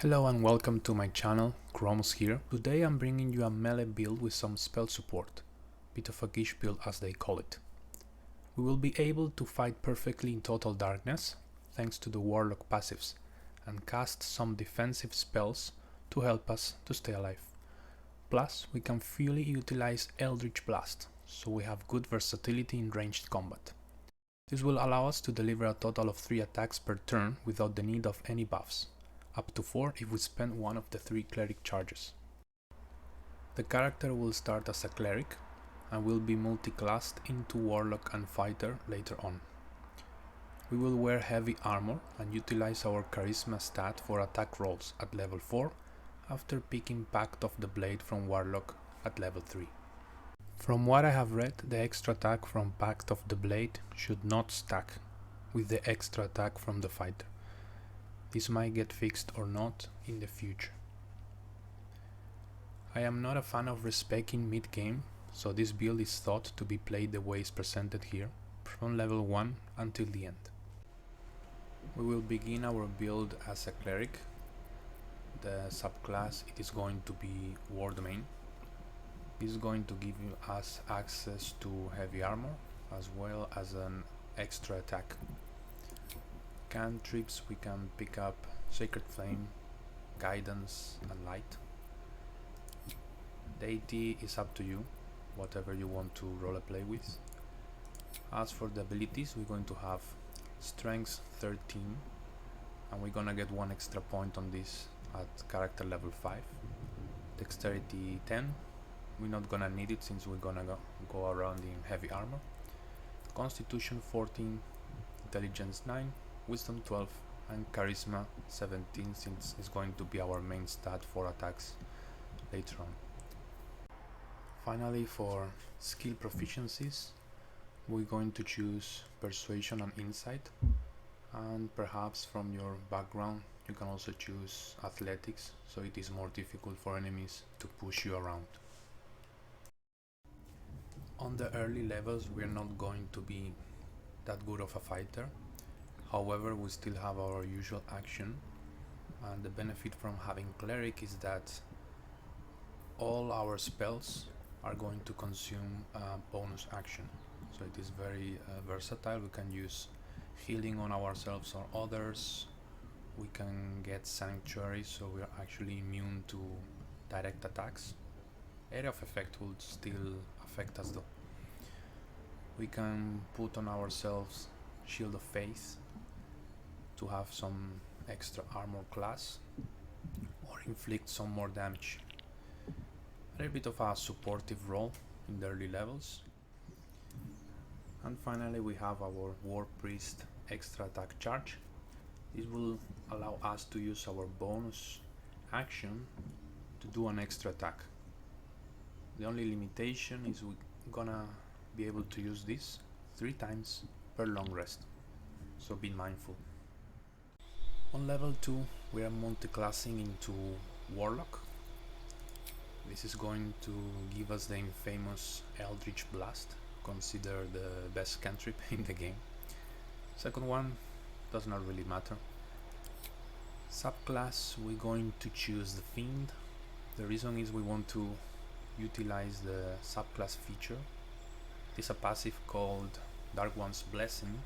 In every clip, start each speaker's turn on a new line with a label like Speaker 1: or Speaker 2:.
Speaker 1: Hello and welcome to my channel, Chromus here. Today I'm bringing you a melee build with some spell support, bit of a gish build as they call it. We will be able to fight perfectly in total darkness thanks to the warlock passives and cast some defensive spells to help us to stay alive. Plus we can fully utilize Eldritch Blast, so we have good versatility in ranged combat. This will allow us to deliver a total of 3 attacks per turn without the need of any buffs. Up to 4 if we spend one of the 3 cleric charges. The character will start as a cleric and will be multiclassed into warlock and fighter later on. We will wear heavy armor and utilize our charisma stat for attack rolls at level 4 after picking Pact of the Blade from warlock at level 3. From what I have read, the extra attack from Pact of the Blade should not stack with the extra attack from the fighter. This might get fixed or not in the future. I am not a fan of respeccing mid-game, so this build is thought to be played the way it's presented here, from level 1 until the end. We will begin our build as a cleric. The subclass it is going to be war domain. This is going to give us access to heavy armor as well as an extra attack. Cantrips we can pick up Sacred Flame, Guidance and Light. Deity is up to you, whatever you want to roleplay with. As for the abilities, we're going to have Strength 13 and we're gonna get 1 extra point on this at character level 5. Dexterity 10, we're not gonna need it since we're gonna go around in heavy armor. Constitution 14, Intelligence 9, Wisdom 12 and Charisma 17 since it's going to be our main stat for attacks later on. Finally, for skill proficiencies, we're going to choose Persuasion and Insight, and perhaps from your background you can also choose Athletics, so it is more difficult for enemies to push you around. On the early levels we're not going to be that good of a fighter. However, we still have our usual action, and the benefit from having cleric is that all our spells are going to consume a bonus action, so it is very versatile. We can use healing on ourselves or others, we can get sanctuary so we are actually immune to direct attacks. Area of effect will still affect us though. We can put on ourselves Shield of Faith to have some extra armor class or inflict some more damage. A little bit of a supportive role in the early levels. And finally we have our War Priest extra attack charge. This will allow us to use our bonus action to do an extra attack. The only limitation is we're gonna be able to use this 3 times per long rest, so be mindful. On level 2 we are multiclassing into Warlock. This is going to give us the infamous Eldritch Blast, considered the best cantrip in the game. Second one does not really matter. Subclass we're going to choose the Fiend. The reason is we want to utilize the subclass feature. It is a passive called Dark One's Blessing,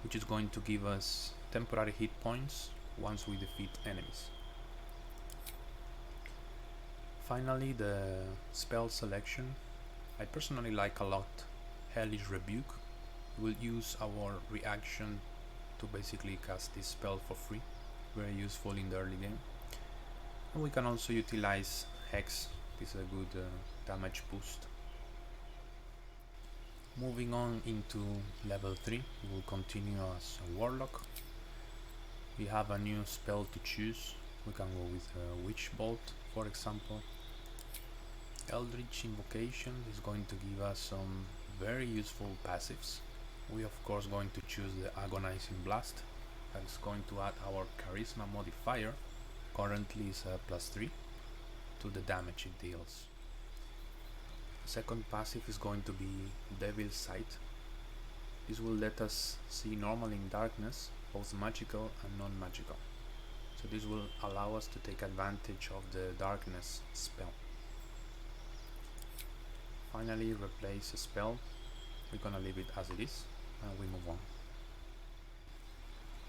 Speaker 1: which is going to give us temporary hit points once we defeat enemies. Finally, the spell selection. I personally like a lot Hellish Rebuke. We'll use our reaction to basically cast this spell for free, very useful in the early game. And we can also utilize Hex, this is a good damage boost. Moving on into level 3, we will continue as a Warlock. We have a new spell to choose. We can go with Witch Bolt, for example. Eldritch Invocation is going to give us some very useful passives. We of course going to choose the Agonizing Blast. That is going to add our Charisma modifier, currently is +3, to the damage it deals. Second passive is going to be Devil's Sight. This will let us see normal in darkness, both magical and non-magical. So So this will allow us to take advantage of the darkness spell. Finally, replace a spell. We're gonna leave it as it is and we move on.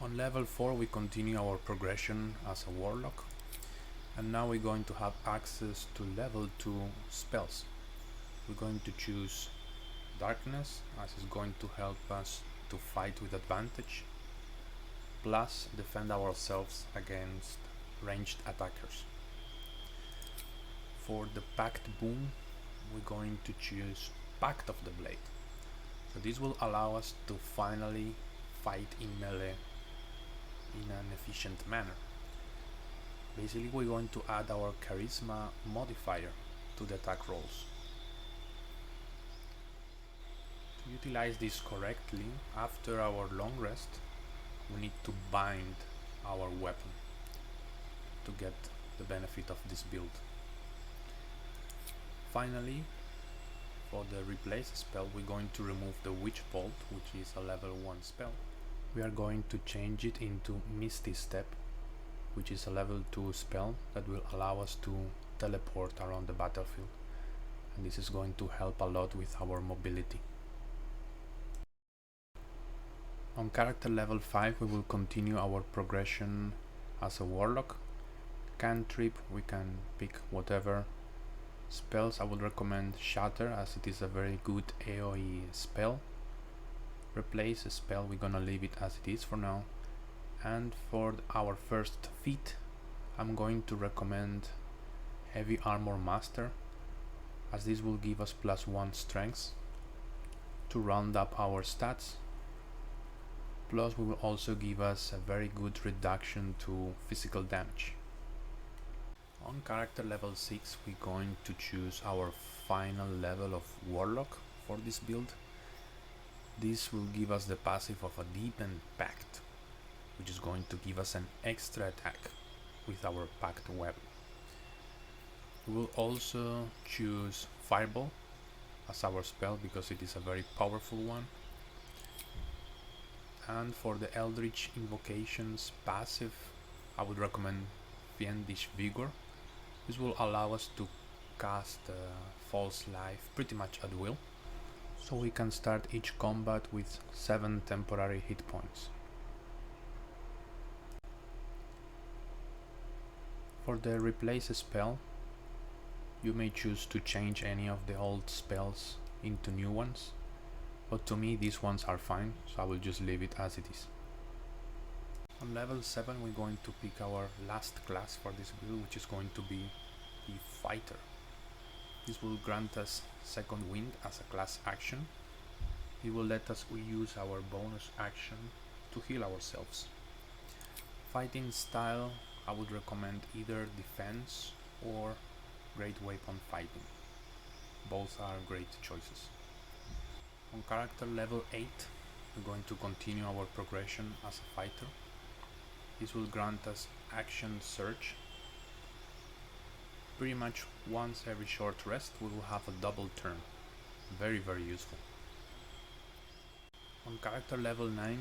Speaker 1: On level 4 we continue our progression as a warlock, and now we're going to have access to level 2 spells. We're going to choose darkness, as it's going to help us to fight with advantage, plus defend ourselves against ranged attackers. For the pact boom, we're going to choose Pact of the Blade. So this will allow us to finally fight in melee in an efficient manner. Basically, we're going to add our charisma modifier to the attack rolls. To utilize this correctly, after our long rest, we need to bind our weapon to get the benefit of this build. Finally, for the replace spell, we're going to remove the Witch Bolt, which is a level 1 spell. We are going to change it into Misty Step, which is a level 2 spell that will allow us to teleport around the battlefield, and this is going to help a lot with our mobility. On character level 5 we will continue our progression as a warlock. Cantrip, we can pick whatever. Spells, I would recommend Shatter, as it is a very good AoE spell. Replace a spell, we're gonna leave it as it is for now. And for our first feat, I'm going to recommend Heavy Armor Master, as this will give us +1 strength to round up our stats. Plus, we will also give us a very good reduction to physical damage. On character level 6, we're going to choose our final level of Warlock for this build. This will give us the passive of a Deepened Pact, which is going to give us an extra attack with our Pact weapon. We will also choose Fireball as our spell because it is a very powerful one. And for the Eldritch Invocations passive, I would recommend Fiendish Vigor. This will allow us to cast False Life pretty much at will, so we can start each combat with 7 temporary hit points. For the replace spell, you may choose to change any of the old spells into new ones, but to me these ones are fine, so I will just leave it as it is. On level 7 we're going to pick our last class for this build, which is going to be the Fighter. This will grant us Second Wind as a class action. It will let us reuse our bonus action to heal ourselves. Fighting style, I would recommend either defense or great weapon fighting. Both are great choices. On character level 8, we're going to continue our progression as a fighter. This will grant us action surge. Pretty much once every short rest we will have a double turn. Very useful. On character level 9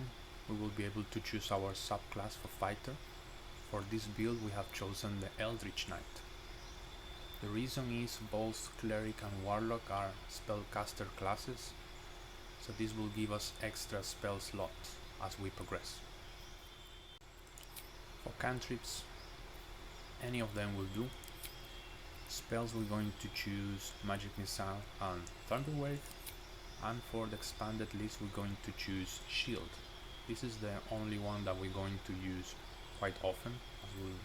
Speaker 1: we will be able to choose our subclass for fighter. For this build we have chosen the Eldritch Knight. The reason is both cleric and warlock are spellcaster classes, so this will give us extra spell slots as we progress. For cantrips, any of them will do. Spells, we're going to choose Magic Missile and Thunder Wave, and for the expanded list we're going to choose Shield. This is the only one that we're going to use quite often, as will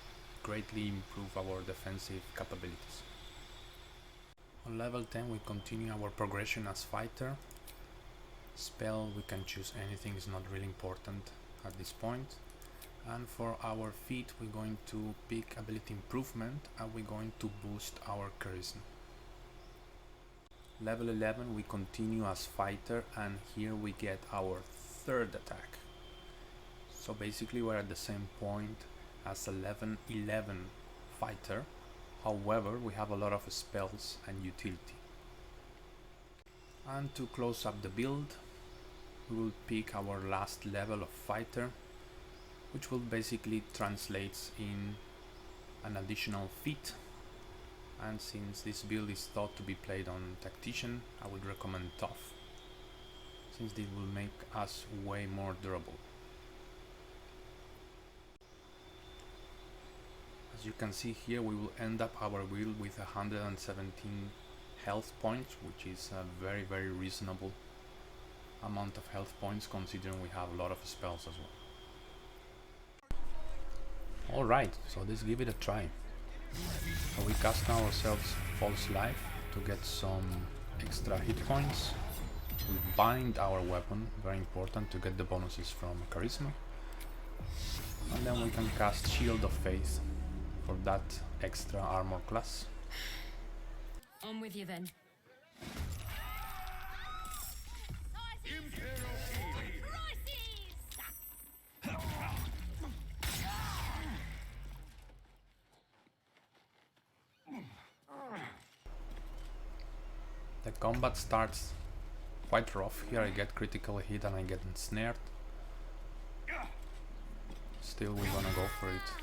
Speaker 1: greatly improve our defensive capabilities. On level 10 we continue our progression as fighter. Spell, we can choose anything, is not really important at this point. And for our feat we're going to pick ability improvement, and we're going to boost our charisma. Level 11 we continue as fighter, and here we get our third attack. So basically we're at the same point as 11 fighter, however we have a lot of spells and utility. And to close up the build, we will pick our last level of fighter. which will basically translates in an additional feat. And since this build is thought to be played on tactician, I would recommend tough, since this will make us way more durable. As you can see here, we will end up our build with 117 health points, which is a very reasonable amount of health points considering we have a lot of spells as well. Alright, so let's give it a try. So we cast now ourselves False Life to get some extra hit points. We bind our weapon, very important to get the bonuses from Charisma. And then we can cast Shield of Faith for that extra armor class.
Speaker 2: On with you then.
Speaker 1: The combat starts quite rough. Here I get critical hit and I get ensnared. Still we're gonna go for it.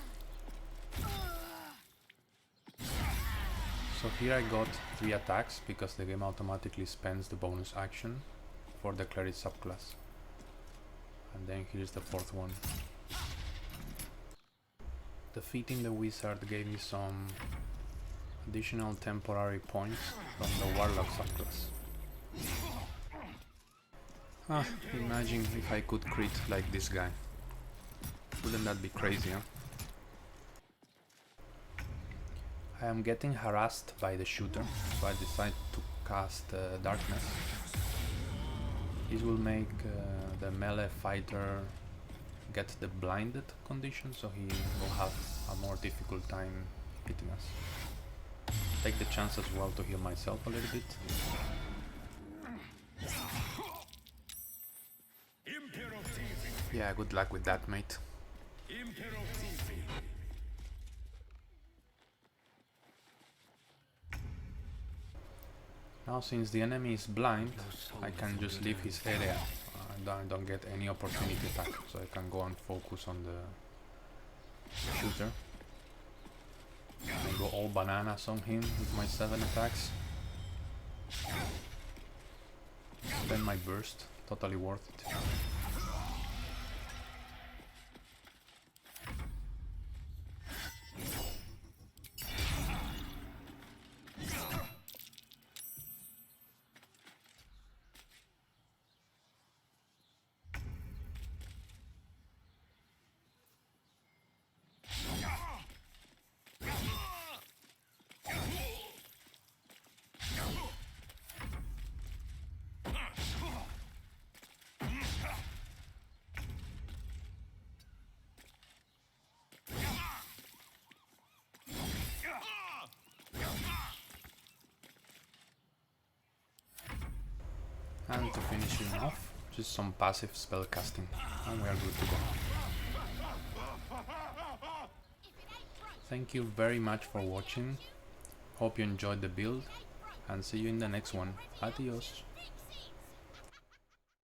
Speaker 1: So here I got 3 attacks because the game automatically spends the bonus action for the cleric subclass. And then here's the 4th one. Defeating the wizard gave me some additional temporary points from the warlock subclass. Imagine if I could crit like this guy. Wouldn't that be crazy, huh? I am getting harassed by the shooter, so I decide to cast Darkness. This will make the melee fighter get the blinded condition, so he will have a more difficult time hitting us. Take the chance as well to heal myself a little bit. Yeah, good luck with that, mate. Now, since the enemy is blind, I can just leave his area. I don't get any opportunity attack, so I can go and focus on the shooter. I go all bananas on him with my 7 attacks. Then my burst, totally worth it. And to finish him off, just some passive spell casting, and we are good to go. Thank you very much for watching, hope you enjoyed the build, and see you in the next one. Adios!